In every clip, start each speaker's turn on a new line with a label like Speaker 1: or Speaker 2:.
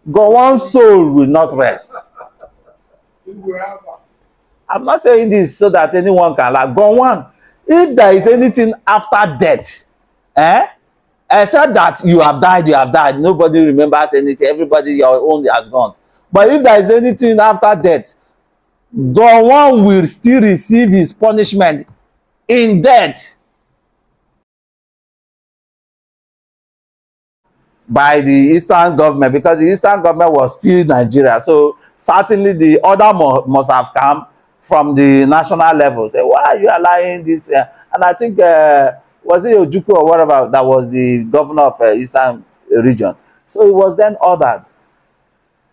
Speaker 1: Gowon's soul will not rest. I'm not saying this so that anyone can like Gowon. If there is anything after death, except that you have died, nobody remembers anything, everybody, your own has gone. But if there is anything after death, Gowon will still receive his punishment in death by the Eastern government, because the Eastern government was still Nigeria. So certainly the order must have come from the national level. Say, why are you allowing this? And I think, was it Ojukwu or whatever that was the governor of Eastern region? So it was then ordered.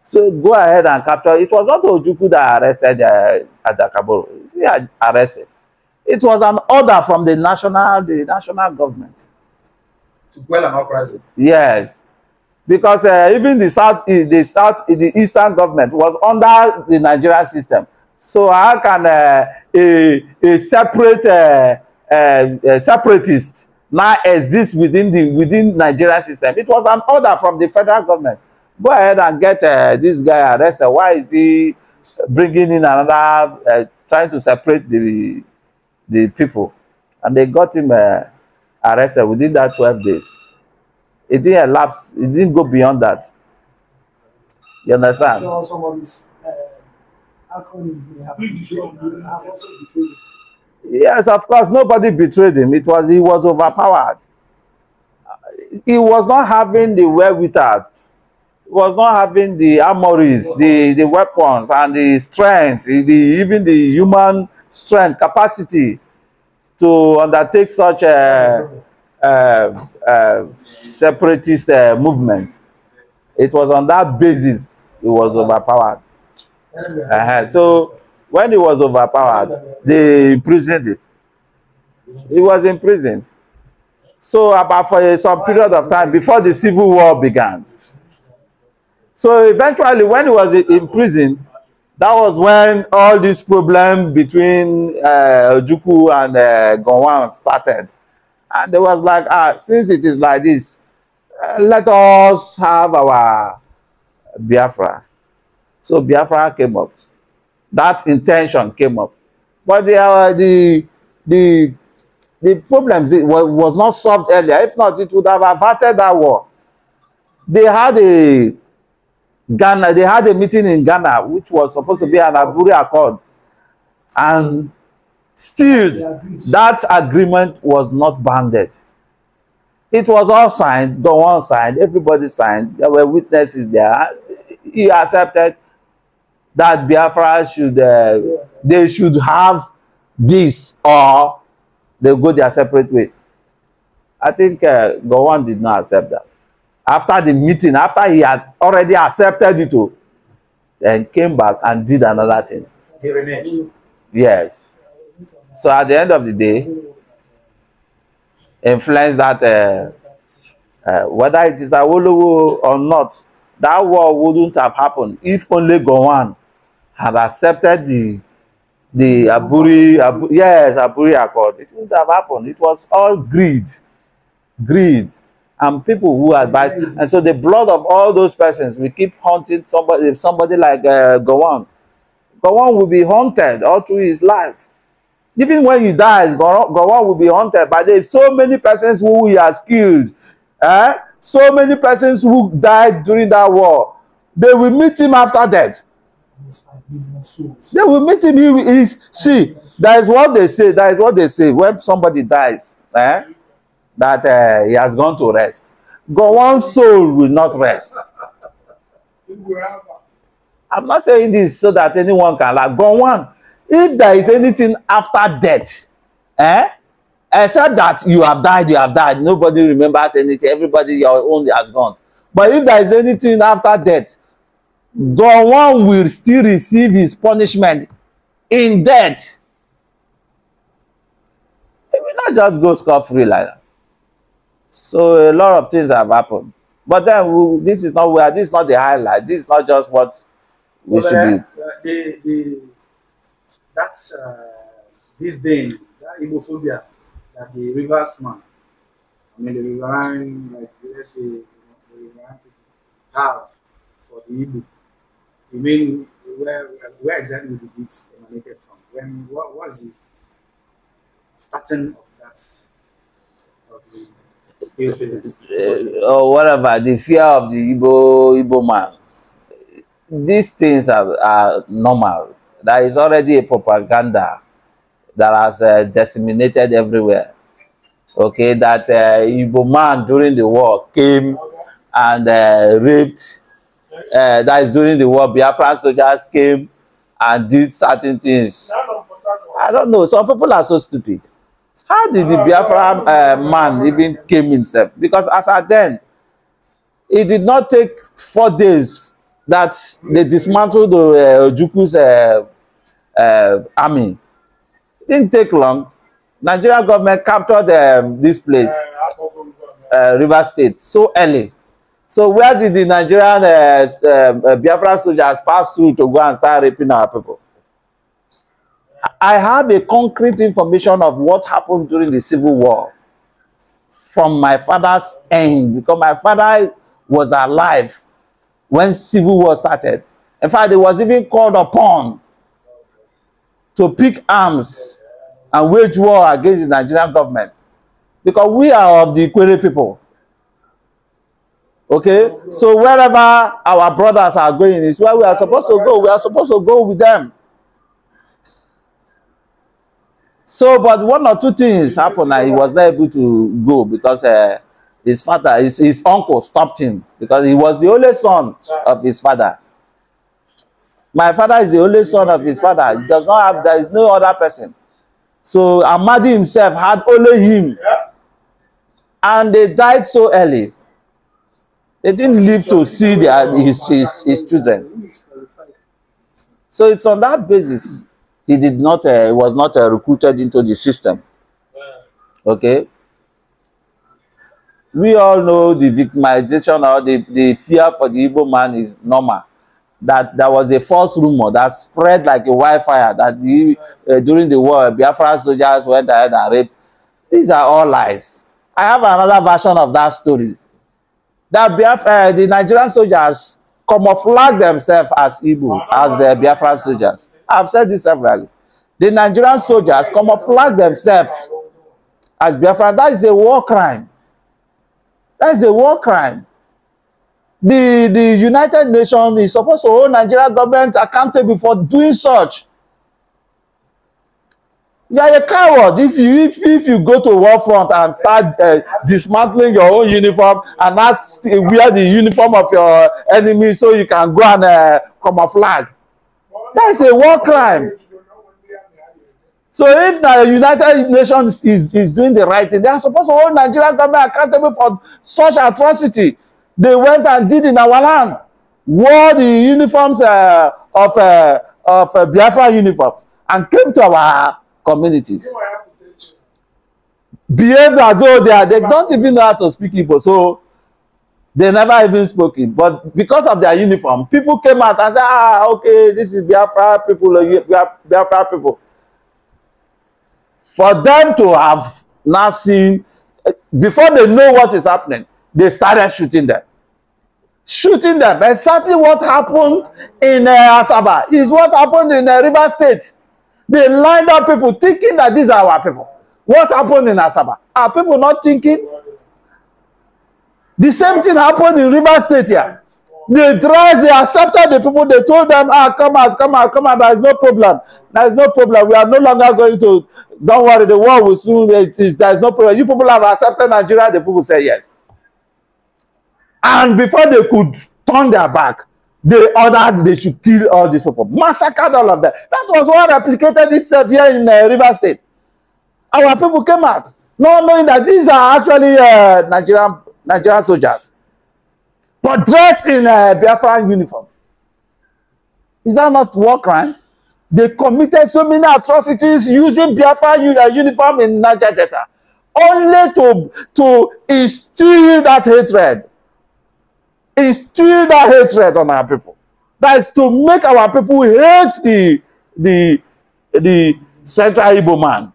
Speaker 1: So go ahead and capture. It was not Ojukwu that arrested Adaka Boro. He had arrested. It was an order from the national government.
Speaker 2: To quell an uprising.
Speaker 1: Yes. Because even the Eastern government was under the Nigerian system. So how can a separatist now exist within Nigerian system? It was an order from the federal government. Go ahead and get this guy arrested. Why is he bringing in another, trying to separate the people? And they got him arrested within that 12 days. It didn't elapse. It didn't go beyond that. You understand?
Speaker 3: So some of these acronyms may have also betrayed him.
Speaker 1: Yes, of course. Nobody betrayed him. He was overpowered. He was not having the wherewithal. He was not having the armories, the weapons, and the strength, even the human strength, capacity to undertake such separatist movement. It was on that basis he was overpowered. So when he was overpowered, they imprisoned him. He was imprisoned. So about for some period of time before the Civil War began. So eventually when he was in prison, that was when all this problem between Ojukwu and Gowon started. And they was like, since it is like this, let us have our Biafra. So Biafra came up. That intention came up. But the problem was not solved earlier. If not, it would have averted that war. They had a meeting in Ghana, which was supposed to be an Aburi Accord. And still, that agreement was not bounded. It was all signed, Gowon signed, everybody signed. There were witnesses there. He accepted that Biafra they should have this, or they go their separate way. I think Gowon did not accept that. After the meeting, after he had already accepted it, then came back and did another thing.
Speaker 2: He reneged.
Speaker 1: Yes. So at the end of the day, influence that whether it is Awolowo or not, that war wouldn't have happened if only Gowon had accepted the Aburi Accord. It wouldn't have happened. It was all greed, and people who advise. And so the blood of all those persons will keep haunting somebody like Gowon. Gowon will be haunted all through his life. Even when he dies, Gowon will be haunted. But there are so many persons who he has killed. So many persons who died during that war. They will meet him after death. They will meet him. See, that is what they say. That is what they say when somebody dies. That he has gone to rest. Gowon's soul will not rest. I'm not saying this so that anyone can like Gowon. If there is anything after death, except that you have died, nobody remembers anything, everybody, your own has gone. But if there is anything after death, Gowon will still receive his punishment in death. It will not just go scot-free like that. So a lot of things have happened. But then this is not the highlight. This is not just what we should be.
Speaker 2: That's this day, that Igbophobia that the rivers man, the riverine, like let's say, the riverine people have for the Igbo. You mean where exactly did it emanated from? What was the starting of that? Of the Theophilus?
Speaker 1: Or whatever, the fear of the Igbo man. These things are normal. There is already a propaganda that has disseminated everywhere. Okay, that Igbo man during the war came and raped. That is during the war, Biafran soldiers came and did certain things. I don't know. Some people are so stupid. How did the Biafran man even came himself? Because as at then, it did not take 4 days that they dismantled the Ojuku's army. It didn't take long. Nigerian government captured this place, River State, so early. So where did the Nigerian Biafra soldiers pass through to go and start raping our people? I have a concrete information of what happened during the Civil War from my father's end, because my father was alive when Civil War started. In fact, he was even called upon to pick arms and wage war against the Nigerian government, because we are of the Ikwere people. Okay, so wherever our brothers are going is where we are supposed to go. We are supposed to go with them. So, but 1 or 2 things happened and he was not able to go because his father, his uncle stopped him, because he was the only son of his father. My father is the only son of his father. He does not have, there is no other person. So Amadi himself had only him. And they died so early. They didn't live to see his children. So it's on that basis he did not, he was not recruited into the system. Okay? We all know the victimization or the fear for the Igbo man is normal. That there was a false rumor that spread like a wildfire that during the war, Biafra soldiers went ahead and raped. These are all lies. I have another version of that story. That the Nigerian soldiers camouflage themselves as Igbo, as the Biafran soldiers. I've said this severally. The Nigerian soldiers camouflage themselves as Biafran. That is a war crime. That is a war crime. The United Nations is supposed to hold Nigerian government accountable for doing such. You are a coward if you go to war front and start dismantling your own uniform and ask wear the uniform of your enemy so you can go and camouflage. That is a war crime. So if the United Nations is doing the right thing, they are supposed to hold Nigerian government accountable for such atrocity. They went and did in our land, wore the uniforms of Biafra uniforms, and came to our communities. Behaved as though they don't even know how to speak Igbo, so they never even spoke it. But because of their uniform, people came out and said, "Ah, okay, this is Biafra people, Biafra people." For them to have now seen, before they know what is happening, they started shooting them. Shooting them. Exactly what happened in Asaba is what happened in River State. They lined up people thinking that these are our people. What happened in Asaba? Are people not thinking? The same thing happened in River State here. They dressed, they accepted the people, they told them, come out, come out, come out, there is no problem. There is no problem. We are no longer going to, don't worry, the war will soon, there is no problem. You people have accepted Nigeria, the people say yes. And before they could turn their back, they ordered they should kill all these people. Massacred all of them. That was what replicated itself here in River State. Our people came out, not knowing that these are actually Nigerian soldiers, but dressed in Biafran uniform. Is that not war crime? They committed so many atrocities using Biafran uniform in Niger Delta, only to instill that hatred. Instill that hatred on our people. That is to make our people hate the Central Igbo man.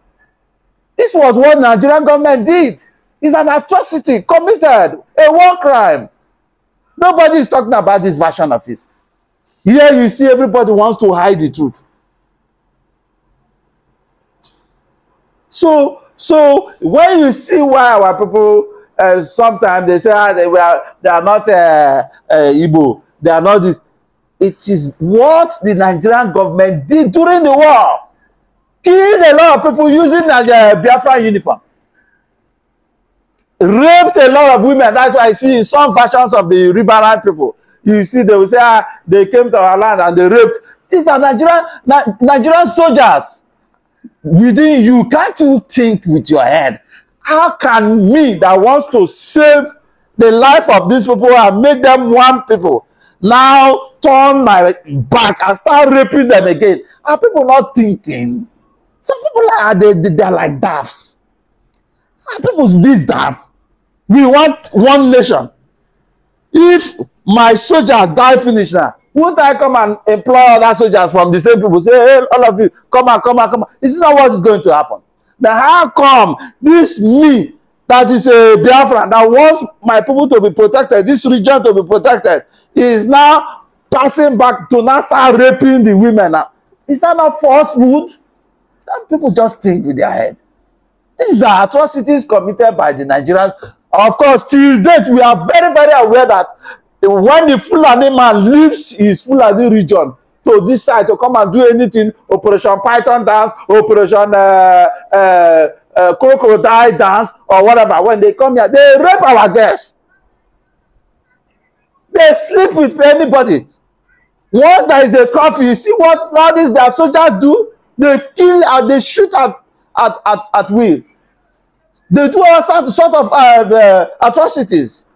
Speaker 1: This was what Nigerian government did. It's an atrocity committed, a war crime. Nobody is talking about this version of it. Here you see everybody wants to hide the truth. So when you see why our people sometimes they say they are not Igbo, they are not this. It is what the Nigerian government did during the war. Killed a lot of people using the Biafra uniform. Raped a lot of women. That's why I see in some versions of the Riverine people, you see they will say they came to our land and they raped. These are Nigerian soldiers. Within you, can't you think with your head? How can me that wants to save the life of these people and make them one people now turn my back and start raping them again? Are people not thinking? Some people they're like daffs. Are people this daft? We want one nation. If my soldiers die finish now, won't I come and employ other soldiers from the same people? Say, hey, all of you, come on. This is not what is going to happen. Now, how come this me, that is a Biafran, that wants my people to be protected, this region to be protected, is now passing back to now start raping the women now? Is that not falsehood? Some people just think with their head. These are atrocities committed by the Nigerians. Of course, till date, we are very, very aware that when the Fulani man leaves his Fulani region to this side to come and do anything, Operation Python dance, Operation Crocodile dance, or whatever, when they come here, they rape our girls. They sleep with anybody. Once there is a curfew, you see what all these their soldiers do? They kill and they shoot at will. They do all sort of atrocities.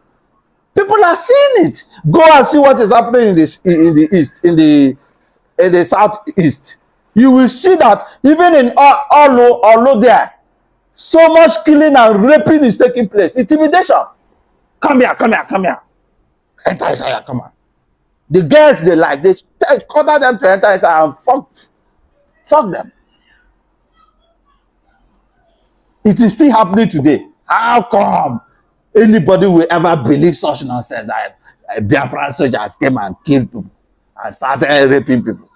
Speaker 1: People are seeing it. Go and see what is happening in the east, in the southeast. You will see that even in Olo there, so much killing and raping is taking place. Intimidation. Come here. Enter inside, come on. The girls they like, they order them to enter inside and fuck them. It is still happening today. How come anybody will ever believe such nonsense that Biafran soldiers came and killed people and started raping people?